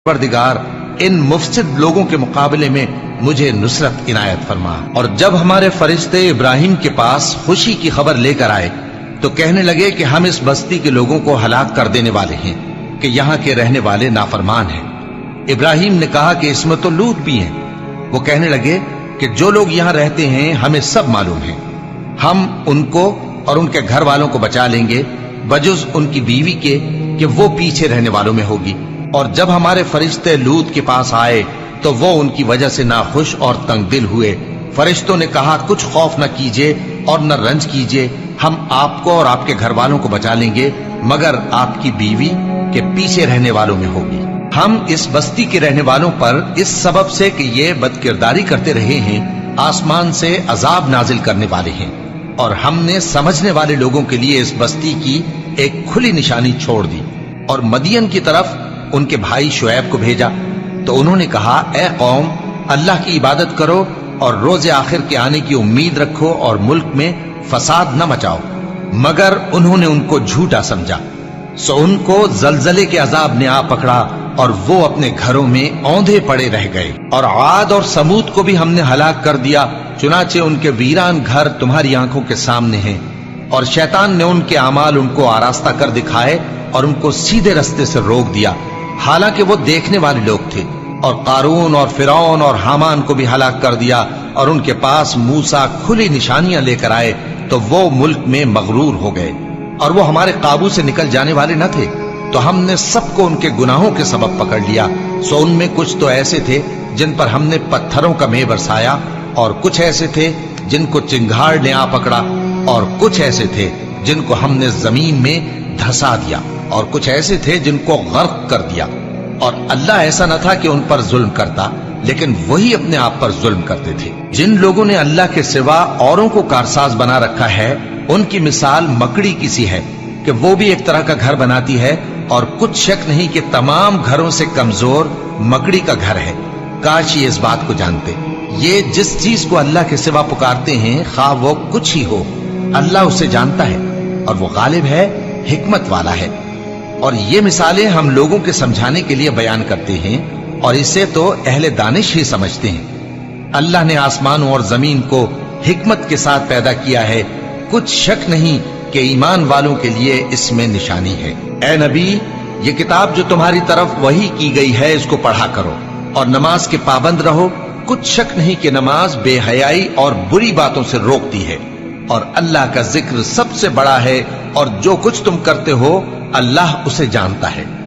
परवरदिगार इन मुफसिद लोगों के मुकाबले में मुझे नुसरत इनायत फरमा। और जब हमारे फरिश्ते इब्राहिम के पास खुशी की खबर लेकर आए तो कहने लगे कि हम इस बस्ती के लोगों को हलाक कर देने वाले हैं कि यहाँ के रहने वाले नाफरमान हैं। इब्राहिम ने कहा कि इसमें तो लूत भी हैं। वो कहने लगे कि जो लोग यहाँ रहते हैं हमें सब मालूम है, हम उनको और उनके घर वालों को बचा लेंगे बजुज उनकी बीवी के कि वो पीछे रहने वालों में होगी। और जब हमारे फरिश्ते लूत के पास आए तो वो उनकी वजह से नाखुश और तंग दिल हुए। फरिश्तों ने कहा, कुछ खौफ न कीजिए और न रंज कीजिए, हम आपको और आपके घर वालों को बचा लेंगे मगर आपकी बीवी के पीछे रहने वालों में होगी। हम इस बस्ती के रहने वालों पर इस सबब से कि ये बदकिरदारी करते रहे हैं आसमान से अजाब नाजिल करने वाले हैं। और हमने समझने वाले लोगों के लिए इस बस्ती की एक खुली निशानी छोड़ दी। और मदियन की तरफ उनके भाई शुएब को भेजा तो उन्होंने कहा, ए कौम, अल्लाह की इबादत करो और रोज आखिर के आने की उम्मीद रखो और मुल्क में फसाद न मचाओ। मगर उन्होंने उनको झूठा समझा, सो उनको जलजले के अजाब ने आ पकड़ा और वो अपने घरों में औंधे पड़े रह गए। और आद और समूद को भी हमने हलाक कर दिया, चुनाचे उनके वीरान घर तुम्हारी आंखों के सामने हैं। और शैतान ने उनके अमाल उनको आरास्ता कर दिखाए और उनको सीधे रास्ते से रोक दिया, हालांकि वो देखने वाले लोग थे। और कारून और फिरौन और हामान को भी हलाक कर दिया। और उनके पास मूसा खुली निशानियां लेकर आए तो वो मुल्क में मगरूर हो गए और वो हमारे काबू से निकल जाने वाले न थे। तो हमने सबको उनके गुनाहों के सबब पकड़ लिया। सो उनमें कुछ तो ऐसे थे जिन पर हमने पत्थरों का मेह बरसाया, और कुछ ऐसे थे जिनको चिंगार ने आ पकड़ा, और कुछ ऐसे थे जिनको हमने जमीन में धंसा दिया, और कुछ ऐसे थे जिनको गर्क कर दिया। और अल्लाह ऐसा न था कि उन पर जुल्म करता, लेकिन वही अपने आप पर जुल्म करते थे। जिन लोगों ने अल्लाह के सिवा औरों को कारसाज बना रखा है उनकी मिसाल मकड़ी की सी है कि वो भी एक तरह का घर बनाती है, और कुछ शक नहीं कि तमाम घरों से कमजोर मकड़ी का घर है। काश ये इस बात को जानते। ये जिस चीज को अल्लाह के सिवा पुकारते हैं, खा वो कुछ ही हो, अल्लाह उसे जानता है और वो गालिब है, हिकमत वाला है। और ये मिसालें हम लोगों के समझाने के लिए बयान करते हैं, और इसे तो अहले दानिश ही समझते हैं। अल्लाह ने आसमानों और जमीन को हिकमत के साथ पैदा किया है, कुछ शक नहीं कि ईमान वालों के लिए इसमें निशानी है। ए नबी, ये किताब जो तुम्हारी तरफ वही की गई है इसको पढ़ा करो और नमाज के पाबंद रहो। कुछ शक नहीं कि नमाज बेहयाई और बुरी बातों से रोकती है, और अल्लाह का जिक्र सबसे बड़ा है, और जो कुछ तुम करते हो अल्लाह उसे जानता है।